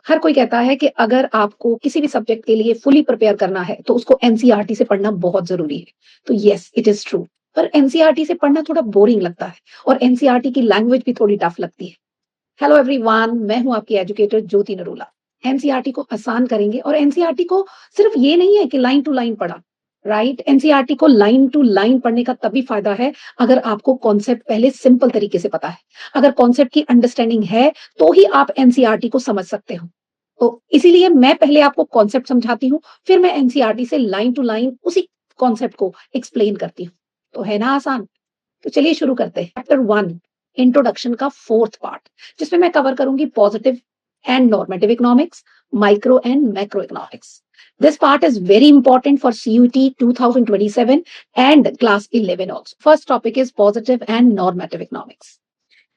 हर कोई कहता है कि अगर आपको किसी भी सब्जेक्ट के लिए फुली प्रिपेयर करना है, तो उसको एनसीईआरटी से पढ़ना बहुत ज़रूरी है। तो येस, इट इज़ ट्रू। पर एनसीईआरटी से पढ़ना थोड़ा बोरिंग लगता है और एनसीईआरटी की लैंग्वेज भी थोड़ी टफ लगती है। हेलो एवरीवन, मैं हूँ आपकी एजुकेटर ज्योति नरूला। एनसीईआरटी को आसान करेंगे और एनसीईआरटी को सिर्फ ये नहीं है कि लाइन टू लाइन पढ़ा, राइट? एनसीईआरटी को लाइन टू लाइन पढ़ने का तभी फायदा है अगर आपको कॉन्सेप्ट पहले सिंपल तरीके से पता है। अगर कॉन्सेप्ट की अंडरस्टैंडिंग है, तो ही आप एनसीईआरटी को समझ सकते हो। तो इसीलिए मैं पहले आपको कॉन्सेप्ट समझाती हूँ, फिर मैं एनसीईआरटी से लाइन टू लाइन उसी कॉन्सेप्ट को एक्सप्लेन करती हूँ। तो है ना आसान? तो चलिए शुरू करते हैं। चैप्टर 1 इंट्रोडक्शन का 4th पार्ट, जिसमें मैं कवर करूंगी positive and normative economics, micro and macro economics. This part is very important for CUT 2027 and class 11 also. First topic is positive and normative economics.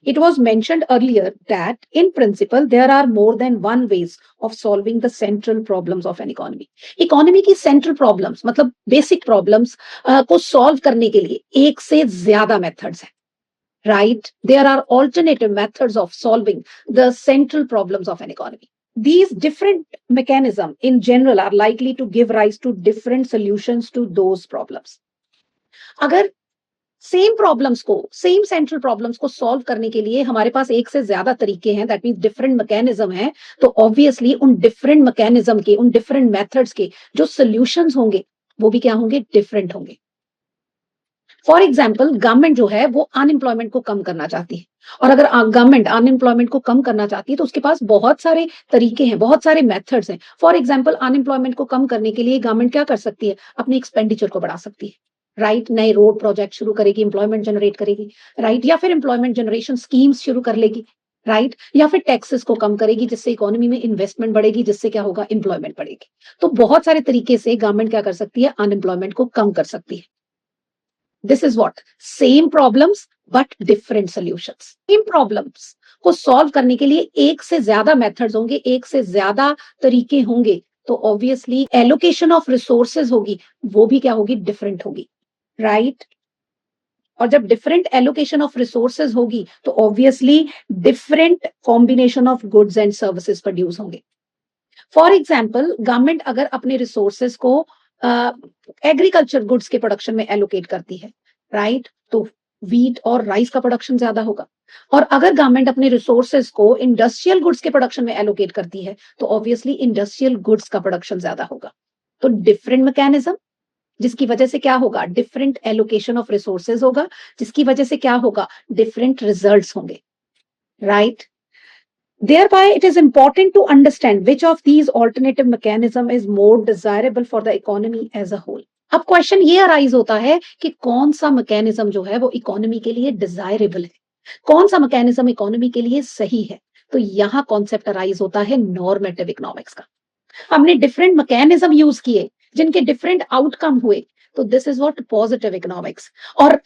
It was mentioned earlier that in principle there are more than one ways of solving the central problems of an economy. Economy की central problems मतलब basic problems को solve करने के लिए एक से ज्यादा methods हैं, right? There are alternative methods of solving the central problems of an economy. These different mechanisms in general are likely to give rise to different solutions to those problems. अगर same problems को, same central problems को solve करने के लिए हमारे पास एक से ज्यादा तरीके हैं, दैट मींस डिफरेंट मैकेनिज्म है, तो ऑब्वियसली उन डिफरेंट मैकेनिज्म के, उन डिफरेंट मेथड्स के जो सॉल्यूशंस होंगे वो भी क्या होंगे? डिफरेंट होंगे। फॉर एग्जाम्पल, गवर्नमेंट जो है वो अनएम्प्लॉयमेंट को कम करना चाहती है, और अगर गवर्नमेंट अनएम्प्लॉयमेंट को कम करना चाहती है तो उसके पास बहुत सारे तरीके हैं, बहुत सारे मेथड्स हैं। फॉर एग्जाम्पल, अनएम्प्लॉयमेंट को कम करने के लिए गवर्नमेंट क्या कर सकती है? अपनी एक्सपेंडिचर को बढ़ा सकती है, राइट? नए रोड प्रोजेक्ट शुरू करेगी, एम्प्लॉयमेंट जनरेट करेगी, राइट? या फिर एम्प्लॉयमेंट जनरेशन स्कीम्स शुरू कर लेगी, राइट? या फिर टैक्सेस को कम करेगी, जिससे इकोनॉमी में इन्वेस्टमेंट बढ़ेगी, जिससे क्या होगा? एम्प्लॉयमेंट बढ़ेगी। तो बहुत सारे तरीके से गवर्नमेंट क्या कर सकती है? अनएम्प्लॉयमेंट को कम कर सकती है। This is what? Same problems but different solutions. Same problems को सॉल्व करने के लिए एक से ज्यादा मेथड्स होंगे, एक से ज्यादा तरीके होंगे, तो ऑब्वियसली एलोकेशन ऑफ रिसोर्सेज होगी, वो भी क्या होगी? डिफरेंट होगी, राइट? और जब डिफरेंट एलोकेशन ऑफ रिसोर्सेज होगी तो obviously different combination of goods and services produce होंगे। फॉर एग्जाम्पल, गवर्नमेंट अगर अपने रिसोर्सेज को एग्रीकल्चर गुड्स के प्रोडक्शन में एलोकेट करती है, राइट? तो व्हीट और राइस का प्रोडक्शन ज्यादा होगा। और अगर गवर्नमेंट अपने रिसोर्सेज को इंडस्ट्रियल गुड्स के प्रोडक्शन में एलोकेट करती है तो ऑब्वियसली इंडस्ट्रियल गुड्स का प्रोडक्शन ज्यादा होगा। तो डिफरेंट मैकेनिज्म, जिसकी वजह से क्या होगा? डिफरेंट एलोकेशन ऑफ रिसोर्सेज होगा, जिसकी वजह से क्या होगा? डिफरेंट रिजल्ट्स होंगे, right? Thereby, it is important to understand which of these alternative mechanism is more desirable for the economy as a whole. अब क्वेश्चन ये अराइज होता है कि कौन सा मैकेनिज्म जो है वो इकोनॉमी के लिए डिजायरेबल है, कौन सा मैकेनिज्म इकोनॉमी के लिए सही है। तो यहाँ कॉन्सेप्ट अराइज होता है नॉर्मेटिव इकोनॉमिक्स का। हमने डिफरेंट मैकेनिज्म यूज किए जिनके डिफरेंट आउटकम हुए, तो this is what? Positive economics. और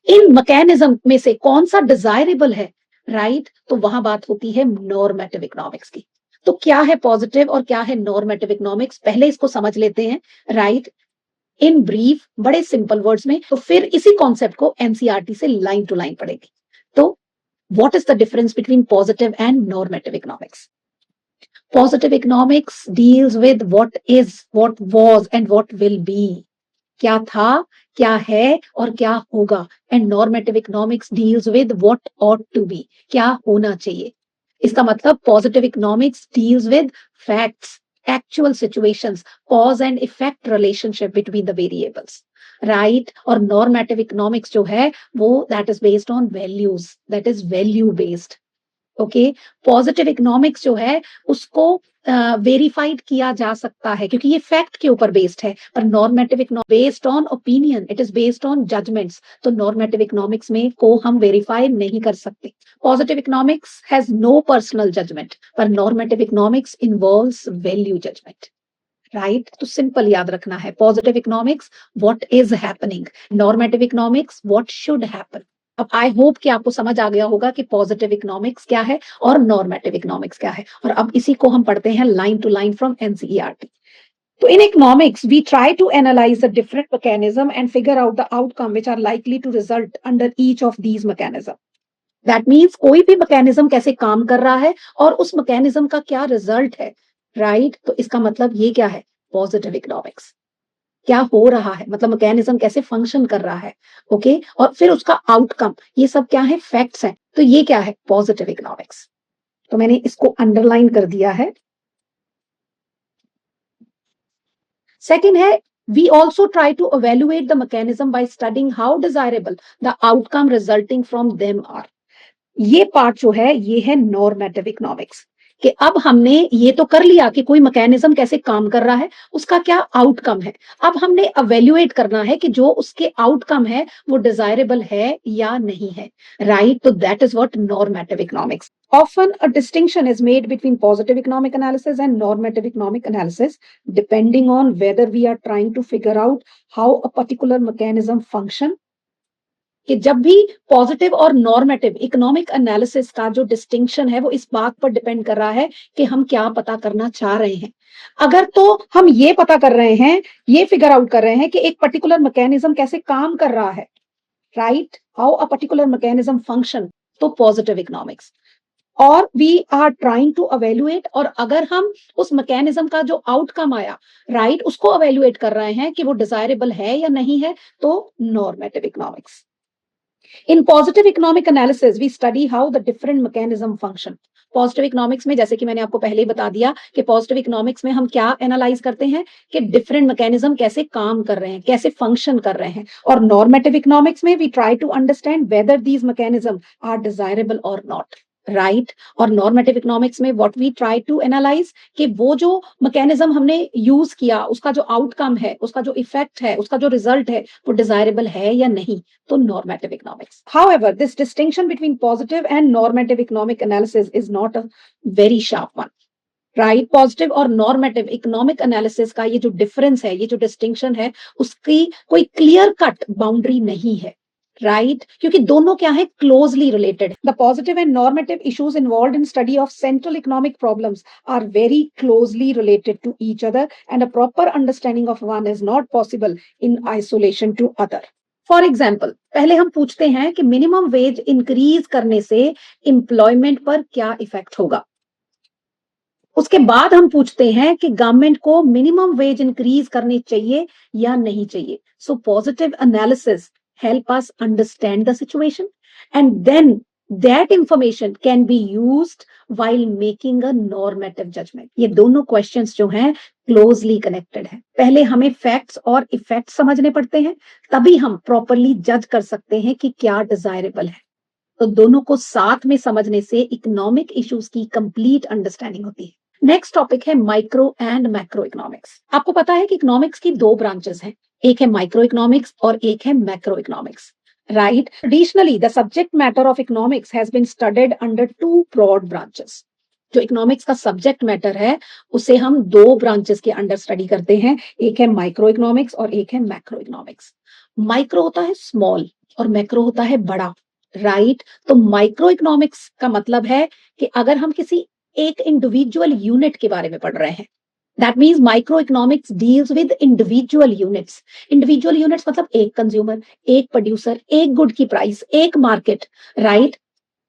इन मैकेनिज्म में से कौन सा डिजायरेबल है, राइट? तो वहां बात होती है नॉर्मेटिव इकोनॉमिक्स की। तो क्या है पॉजिटिव और क्या है नॉर्मेटिव इकोनॉमिक्स, पहले इसको समझ लेते हैं, राइट? इन ब्रीफ, बड़े सिंपल वर्ड्स में, तो फिर इसी कॉन्सेप्ट को एनसीईआरटी से लाइन टू लाइन पढ़ेंगे। तो what is the difference between positive and normative economics? Positive economics deals with what is, what was and what will be. क्या था, क्या है और क्या होगा। And normative economics deals with what ought to be, क्या होना चाहिए। इसका मतलब positive economics deals with facts, actual situations, cause and effect relationship between the variables, right? और नॉर्मेटिव इकोनॉमिक्स जो है वो that is based on values, that is value based. Okay, positive economics जो है उसको वेरीफाइड किया जा सकता है क्योंकि ये फैक्ट के ऊपर बेस्ड है, पर normative economics based on opinion, it is based on judgements. तो नॉर्मेटिव इकोनॉमिक्स में को हम वेरीफाई नहीं कर सकते। Positive economics has no personal judgement, पर normative economics involves value judgement, right? तो सिंपल याद रखना है, positive economics what is happening, normative economics what should happen. अब आई होप कि आपको समझ आ गया होगा कि पॉजिटिव इकोनॉमिक्स क्या है और नॉर्मेटिव इकोनॉमिक्स क्या है। और अब इसी को हम पढ़ते हैं line to line from NCERT. तो in economics, we try to analyze the different mechanism and figure out the outcome which are likely to result under each of these mechanism. That means कोई भी mechanism कैसे काम कर रहा है और उस मैकेनिज्म का क्या रिजल्ट है, राइट? तो इसका मतलब ये क्या है? Positive economics. क्या हो रहा है, मतलब मैकेनिज्म कैसे फंक्शन कर रहा है, ओके? और फिर उसका आउटकम, ये सब क्या है? फैक्ट्स हैं। तो ये क्या है? Positive economics. तो मैंने इसको अंडरलाइन कर दिया है। सेकंड है, we also try to evaluate the mechanism by studying how desirable the outcome resulting from them are. ये पार्ट जो है ये है नॉर्मेटिव इकोनॉमिक्स, कि अब हमने ये तो कर लिया कि कोई मैकेनिज्म कैसे काम कर रहा है, उसका क्या आउटकम है। अब हमने अवेल्युएट करना है कि जो उसके आउटकम है वो डिजायरेबल है या नहीं है, राइट? तो that is what normative economics. Often a distinction is made between positive economic analysis and normative economic analysis, depending on whether we are trying to figure out how a particular mechanism function, कि जब भी positive और normative economic analysis का जो distinction है वो इस बात पर डिपेंड कर रहा है कि हम क्या पता करना चाह रहे हैं। अगर तो हम ये पता कर रहे हैं, ये फिगर आउट कर रहे हैं कि एक पर्टिकुलर मैकेनिज्म कैसे काम कर रहा है, right? How a particular mechanism function, तो पॉजिटिव इकोनॉमिक्स। और वी आर ट्राइंग टू अवेल्युएट, और अगर हम उस मैकेनिज्म का जो आउटकम आया, राइट, उसको अवेल्युएट कर रहे हैं कि वो डिजायरेबल है या नहीं है, तो normative economics. In positive economic analysis, we study how the different mechanism function. Positive economics में, जैसे कि मैंने आपको पहले ही बता दिया कि पॉजिटिव इकोनॉमिक्स में हम क्या एनालाइज करते हैं कि डिफरेंट मैकेनिज्म कैसे काम कर रहे हैं, कैसे फंक्शन कर रहे हैं। और नॉर्मेटिव इकोनॉमिक्स में we try to understand whether these mechanism are desirable और नॉट, राइट? और नॉर्मेटिव इकोनॉमिक्स में what we try to analyse कि वो जो मैकेनिज्म हमने यूज किया, उसका जो आउटकम है, उसका जो इफेक्ट है, उसका जो रिजल्ट है, वो डिजायरेबल है या नहीं, तो normative economics. However, this distinction between positive and normative economic analysis is not a very sharp one. Right? Positive और नॉर्मेटिव इकोनॉमिक एनालिसिस का ये जो डिफरेंस है, ये जो डिस्टिंक्शन है, उसकी कोई क्लियर कट बाउंड्री नहीं है, राइट? क्योंकि दोनों क्या है? Closely related. The positive and normative issues involved in study of central economic problems are very closely related to each other, and a proper understanding of one is not possible in isolation to other. For example, पहले हम पूछते हैं कि minimum wage increase करने से employment पर क्या effect होगा। उसके बाद हम पूछते हैं कि गवर्नमेंट को मिनिमम वेज इंक्रीज करनी चाहिए या नहीं चाहिए। So positive analysis help us understand the situation, and then that information can be used while making a normative judgement. ये दोनों क्वेश्चंस जो हैं क्लोजली कनेक्टेड है। पहले हमें फैक्ट्स और इफेक्ट समझने पड़ते हैं, तभी हम प्रॉपरली जज कर सकते हैं कि क्या डिजायरेबल है। तो दोनों को साथ में समझने से इकोनॉमिक इश्यूज की कंप्लीट अंडरस्टैंडिंग होती है। नेक्स्ट टॉपिक है माइक्रो एंड मैक्रो इकोनॉमिक्स। आपको पता है कि इकोनॉमिक्स की दो ब्रांचेस हैं, एक है माइक्रो इकोनॉमिक्स और एक है macro economics, right? Traditionally the subject matter of economics has been studied under two broad branches. जो इकोनॉमिक्स का सब्जेक्ट मैटर है उसे हम दो ब्रांचेस के अंडर स्टडी करते हैं, एक है माइक्रो इकोनॉमिक्स और एक है मैक्रो इकोनॉमिक्स। माइक्रो होता है स्मॉल और मैक्रो होता है बड़ा, राइट? तो माइक्रो इकोनॉमिक्स का मतलब है कि अगर हम किसी एक इंडिविजुअल यूनिट के बारे में पढ़ रहे हैं, that means micro economics deals with individual units. Individual units मतलब एक कंज्यूमर, एक प्रोड्यूसर, एक गुड की प्राइस, एक मार्केट, राइट?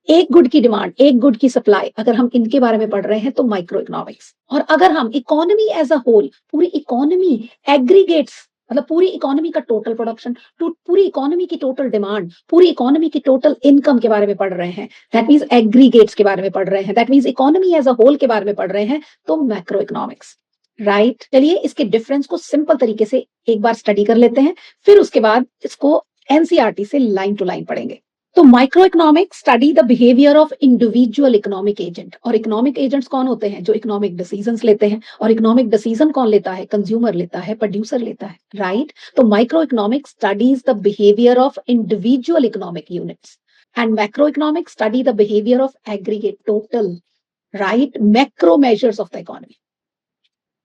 एक गुड की डिमांड, एक गुड की सप्लाई, अगर हम इनके बारे में पढ़ रहे हैं तो माइक्रो इकोनॉमिक्स। और अगर हम इकोनॉमी एज अ होल, पूरी इकोनॉमी एग्रीगेट्स, मतलब पूरी इकोनॉमी का टोटल प्रोडक्शन, पूरी इकोनॉमी की टोटल डिमांड, पूरी इकोनॉमी की टोटल इनकम के बारे में पढ़ रहे हैं, दैट मीन्स एग्रीगेट्स के बारे में पढ़ रहे हैं, that means economy as a whole के बारे में पढ़ रहे हैं, तो मैक्रो इकोनॉमिक्स, राइट? चलिए इसके डिफरेंस को सिंपल तरीके से एक बार स्टडी कर लेते हैं, फिर उसके बाद इसको एनसीईआरटी से लाइन टू लाइन पढ़ेंगे। तो micro economics study the behaviour of individual economic agent. और इकोनॉमिक एजेंट्स कौन होते हैं? जो इकोनॉमिक डिसीजंस लेते हैं। और इकोनॉमिक डिसीजन कौन लेता है? कंज्यूमर लेता है, प्रोड्यूसर लेता है, राइट? तो micro economics studies the behaviour of individual economic units, and macro economics study the behaviour of aggregate total, right, macro measures of the economy.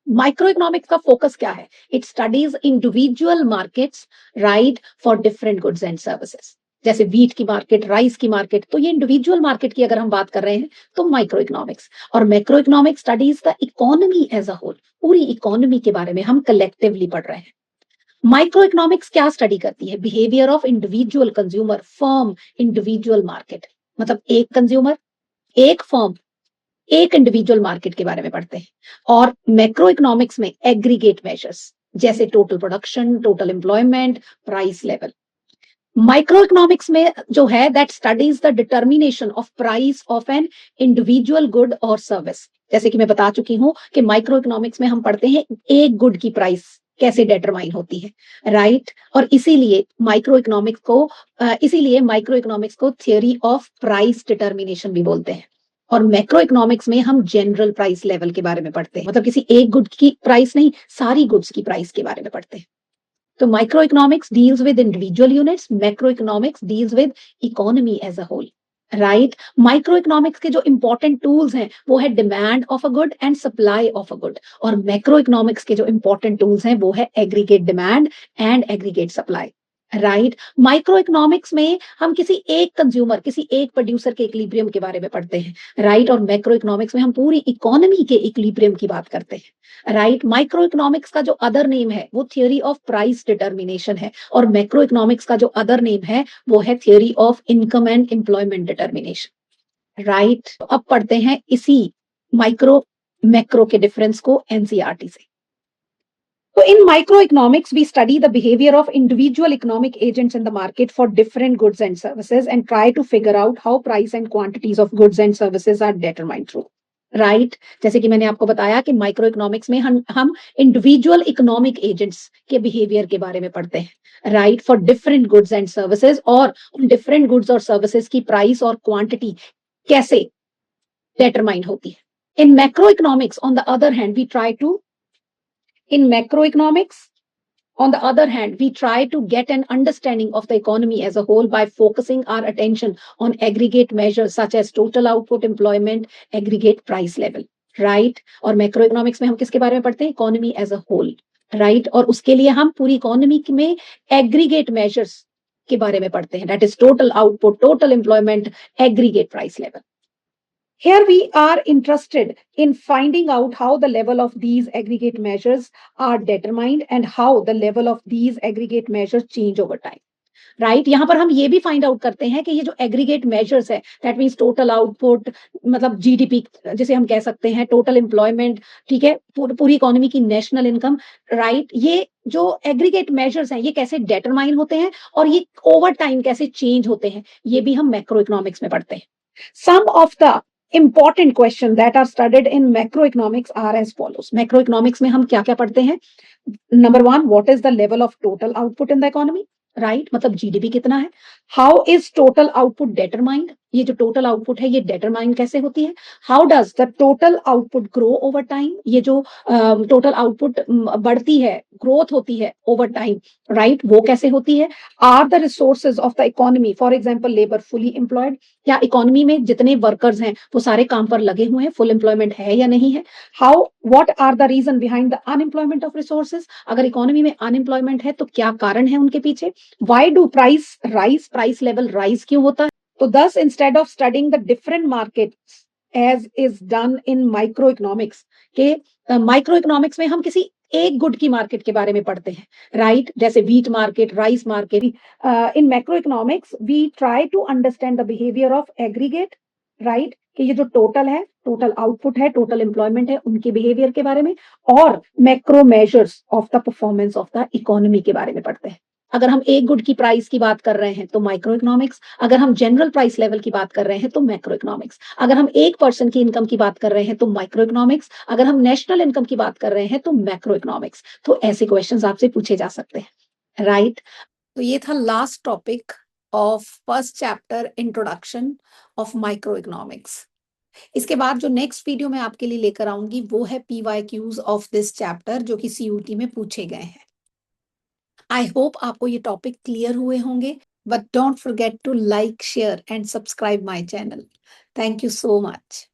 Micro economics का focus क्या है? It studies individual markets, right, for different goods and services. जैसे wheat की market, rice की market, तो ये individual market की अगर हम बात कर रहे हैं तो माइक्रो इकोनॉमिक्स। और macro economics studies the economy as a whole, पूरी इकोनॉमी के बारे में हम कलेक्टिवली पढ़ रहे हैं। माइक्रो इकोनॉमिक्स क्या स्टडी करती है? Behaviour of individual consumer, firm, individual market. मतलब एक कंज्यूमर, एक फर्म, एक इंडिविजुअल मार्केट के बारे में पढ़ते हैं। और मैक्रो इकोनॉमिक्स में एग्रीगेट मेजर्स जैसे total production, total employment, price level. Micro economics में जो है that studies the determination of price of an individual good और सर्विस। जैसे कि मैं बता चुकी हूं कि माइक्रो इकोनॉमिक्स में हम पढ़ते हैं एक गुड की प्राइस कैसे डिटरमाइन होती है, राइट। और इसीलिए माइक्रो इकोनॉमिक्स को थियोरी ऑफ प्राइस डिटर्मिनेशन भी बोलते हैं। और मैक्रो इकोनॉमिक्स में हम जनरल प्राइस लेवल के बारे में पढ़ते हैं, मतलब किसी एक गुड की प्राइस नहीं, सारी गुड्स की प्राइस के बारे में पढ़ते हैं। तो micro economics deals with individual units, macro economics deals with economy as a whole, right. Micro economics के जो इंपॉर्टेंट टूल्स हैं वो है demand of a good and supply of a good, और मैक्रो इकोनॉमिक्स के जो इंपॉर्टेंट टूल्स हैं वो है aggregate demand and aggregate supply, right. Micro economics में हम किसी एक कंज्यूमर, किसी एक प्रोड्यूसर के इक्विलिब्रियम के बारे में पढ़ते हैं, राइट। और मैक्रो इकोनॉमिक्स में हम पूरी इकोनॉमी के इक्विलिब्रियम की बात करते हैं, राइट। माइक्रो इकोनॉमिक्स का जो अदर नेम है वो थियोरी ऑफ प्राइस डिटर्मिनेशन है, और मैक्रो इकोनॉमिक्स का जो अदर नेम है वो है theory of income and employment determination, right. अब पढ़ते हैं इसी माइक्रो मैक्रो के डिफरेंस को एनसीईआरटी से। So in microeconomics, we study the behavior of individual economic agents in the market for different goods and services and try to figure out how price and quantities of goods and services are determined through. Right, जैसे कि मैंने आपको बताया कि micro economics में हम individual economic agents के behaviour के बारे में पढ़ते हैं, राइट, for different goods and services, और उन डिफरेंट गुड्स और सर्विसेज की प्राइस और क्वांटिटी कैसे डिटरमाइन होती है। In macro economics on the other hand we try to In macroeconomics, on the other hand, we try to get an understanding of the economy as a whole by focusing our attention on aggregate measures such as total output, employment, aggregate price level, right? और macroeconomics में हम किसके बारे में पढ़ते हैं? Economy as a whole, right? और उसके लिए हम पूरी economy में aggregate measures के बारे में पढ़ते हैं, that is total output, total employment, aggregate price level. Here we are interested in finding out how the level of these aggregate measures are determined and how the level of these aggregate measures change over time. Right, यहाँ पर हम ये भी find out करते हैं कि ये जो एग्रीगेट मेजर्स है, दैट मींस टोटल आउटपुट, मतलब जीडीपी जिसे हम कह सकते हैं, टोटल एम्प्लॉयमेंट, ठीक है, पूरी इकोनॉमी की नेशनल इनकम, राइट, ये जो एग्रीगेट मेजर्स हैं ये कैसे डिटरमाइन होते हैं और ये ओवर टाइम कैसे चेंज होते हैं, ये भी हम मैक्रो इकोनॉमिक्स में पढ़ते हैं। Some of the important questions that are studied in macroeconomics are as follows. Macroeconomics में हम क्या क्या पढ़ते हैं? Number one, what is the level of total output in the economy? Right, मतलब जीडीपी कितना है। How is total output determined, ये जो टोटल आउटपुट है ये डिटरमाइन कैसे होती है। How does the total output grow over time, ये जो टोटल आउटपुट बढ़ती है, ग्रोथ होती है ओवर टाइम, राइट, वो कैसे होती है। Are the resources of the economy, for example labour fully employed, या इकोनॉमी में जितने वर्कर्स हैं वो सारे काम पर लगे हुए हैं, फुल एम्प्लॉयमेंट है या नहीं है। How what are the reason behind the unemployment of resources, अगर इकोनॉमी में अनएम्प्लॉयमेंट है तो क्या कारण है उनके पीछे। Why do price rise, price level rise क्यों होता है। तो thus instead of studying the different markets as is done in microeconomics, के माइक्रोइकोनॉमिक्स में हम किसी एक गुड की मार्केट के बारे में पढ़ते हैं, राइट, जैसे wheat market, rice market. In macro economics we try to understand the behaviour of aggregate, right, कि ये जो टोटल है, टोटल आउटपुट है, टोटल एम्प्लॉयमेंट है, उनके बिहेवियर के बारे में, और macro measures of the performance of the economy के बारे में पढ़ते हैं। अगर हम एक गुड की प्राइस की बात कर रहे हैं तो माइक्रो इकोनॉमिक्स, अगर हम जनरल प्राइस लेवल की बात कर रहे हैं तो मैक्रो इकोनॉमिक्स, अगर हम एक पर्सन की इनकम की बात कर रहे हैं तो माइक्रो इकोनॉमिक्स, अगर हम नेशनल इनकम की बात कर रहे हैं तो मैक्रो इकोनॉमिक्स। तो ऐसे क्वेश्चंस आपसे पूछे जा सकते हैं, राइट। तो ये था last topic of first chapter, introduction of micro economics. इसके बाद जो नेक्स्ट वीडियो मैं आपके लिए लेकर आऊंगी वो है PYQs ऑफ दिस चैप्टर, जो कि CUT में पूछे गए हैं। आई होप आपको ये टॉपिक क्लियर हुए होंगे, but don't forget to like, share and subscribe my channel. Thank you so much.